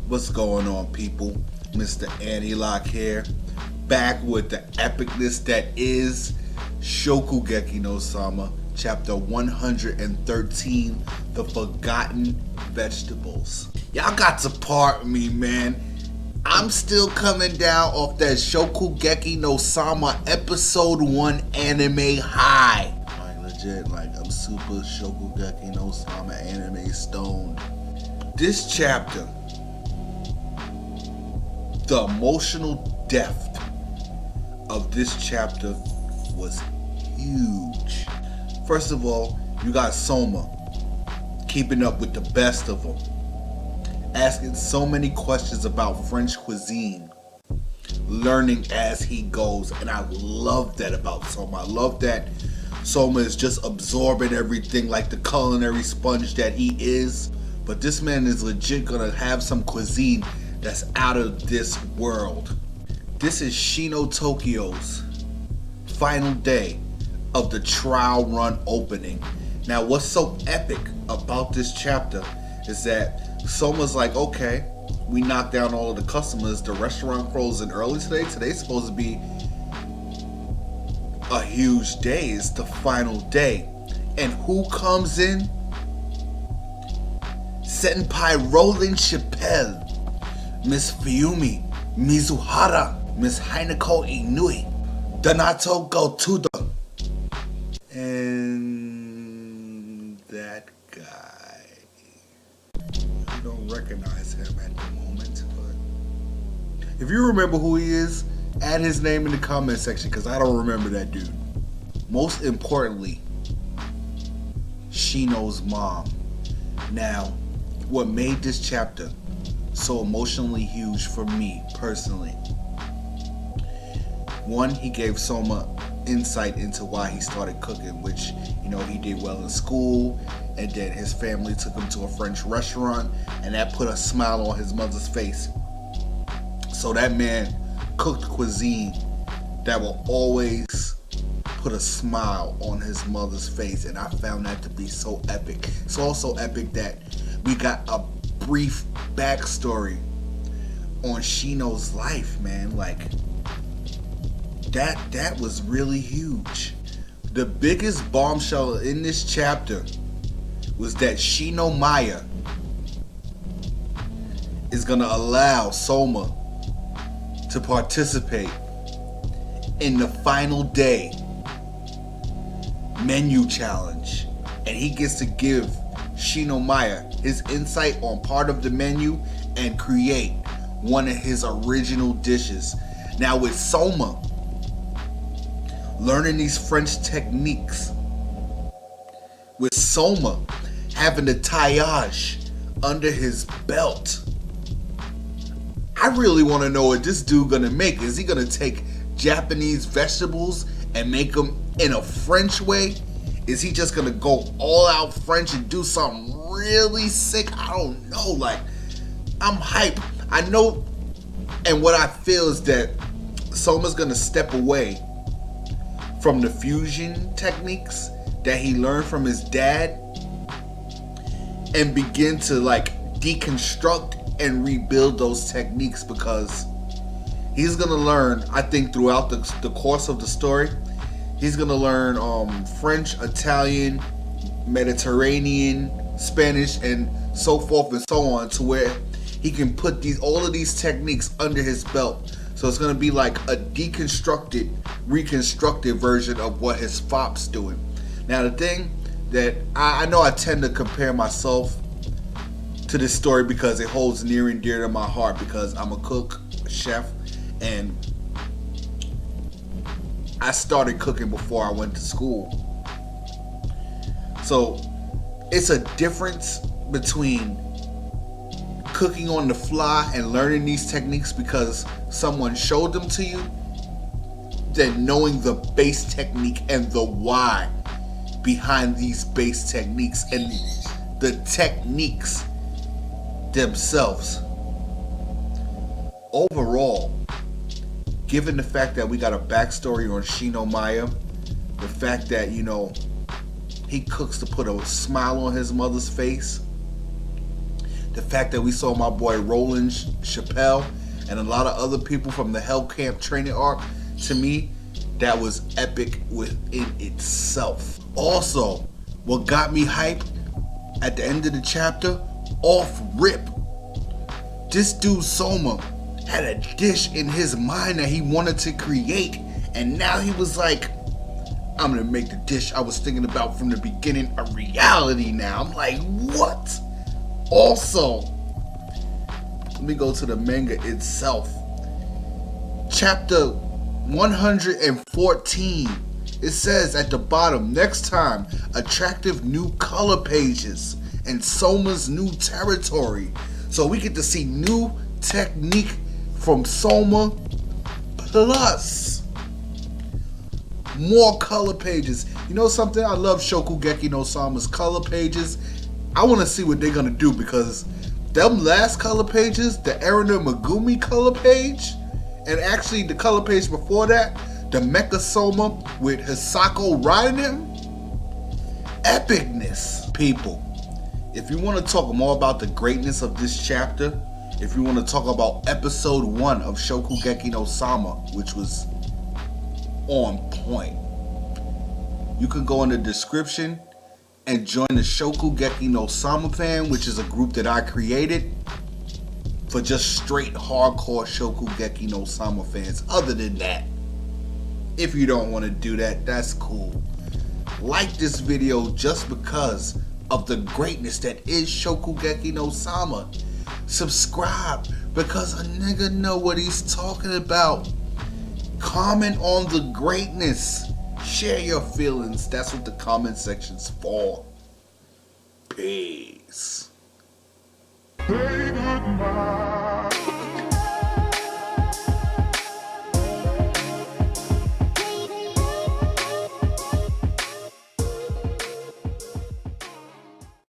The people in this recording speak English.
What's going on, people? Mr. Anti-Lock here, back with the epicness that is Shokugeki no Soma, chapter 113, The Forgotten Vegetables. Y'all got to pardon me, man. I'm still coming down off that Shokugeki no Soma episode 1 anime high. Legit, I'm super Shokugeki no Soma anime stoned. This chapter, the emotional depth of this chapter was huge. First of all, you got Soma keeping up with the best of them, asking so many questions about French cuisine, learning as he goes, and I love that about Soma. I love that Soma is just absorbing everything like the culinary sponge that he is. But this man is legit gonna have some cuisine that's out of this world. This is Shino Tokyo's final day of the trial run opening. Now, what's so epic about this chapter is that Soma's like, okay, we knocked down all of the customers. The restaurant closing early today. Today's supposed to be a huge day. It's the final day. And who comes in? Senpai Roland Chappelle, Miss Fuyumi Mizuhara, Miss Hinako Inui, Donato Gotuda, and that guy. I don't recognize him at the moment, but if you remember who he is, add his name in the comment section because I don't remember that dude. Most importantly, Shino's mom. Now, what made this chapter so emotionally huge for me personally, one, he gave Soma insight into why he started cooking, which, he did well in school, and then his family took him to a French restaurant, and that put a smile on his mother's face. So that man cooked cuisine that will always put a smile on his mother's face, and I found that to be so epic. It's also epic that we got a brief backstory on Shino's life, man. That was really huge. The biggest bombshell in this chapter was that Shino Maya is gonna allow Soma to participate in the final day menu challenge, and he gets to give Shino Maya his insight on part of the menu and create one of his original dishes. Now, with Soma learning these French techniques, with Soma having the taillage under his belt, I really want to know what this dude gonna make. Is he gonna take Japanese vegetables and make them in a French way? Is he just gonna go all out French and do something really sick? I don't know. I'm hyped. I know, and what I feel is that Soma's gonna step away from the fusion techniques that he learned from his dad and begin to deconstruct and rebuild those techniques, because he's gonna learn, I think, throughout the course of the story, he's gonna learn French, Italian, Mediterranean, Spanish, and so forth and so on, to where he can put all of these techniques under his belt. So it's gonna be like a deconstructed, reconstructed version of what his fop's doing. Now, the thing that I know, I tend to compare myself to this story because it holds near and dear to my heart, because I'm a cook, a chef, and I started cooking before I went to school. So it's a difference between cooking on the fly and learning these techniques because someone showed them to you, than knowing the base technique and the why behind these base techniques and the techniques themselves. Overall, given the fact that we got a backstory on Shino Maya, the fact that, he cooks to put a smile on his mother's face, The fact that we saw my boy Roland Chappelle and a lot of other people from the Hell Camp training arc, to me, that was epic within itself. Also, what got me hype at the end of the chapter, off rip, this dude Soma had a dish in his mind that he wanted to create, and now he was like, I'm gonna make the dish I was thinking about from the beginning a reality now. I'm like, what? Also, let me go to the manga itself. Chapter 114. It says at the bottom, next time, attractive new color pages and Soma's new territory. So we get to see new technique from Soma, plus more color pages. You know something? I love Shokugeki no Soma's color pages. I want to see what they're going to do, because them last color pages, the Erina Megumi color page, and actually the color page before that, the Mecha Soma with Hisako riding him, epicness, people. If you want to talk more about the greatness of this chapter, if you want to talk about episode 1 of Shokugeki no Soma, which was on point, you can go in the description and join the Shokugeki no Soma fan, which is a group that I created for just straight hardcore Shokugeki no Soma fans. Other than that, if you don't want to do that, that's cool. Like this video just because of the greatness that is Shokugeki no Soma. Subscribe because a nigga know what he's talking about. Comment on the greatness. Share your feelings. That's what the comment section's for. Peace. Say goodbye.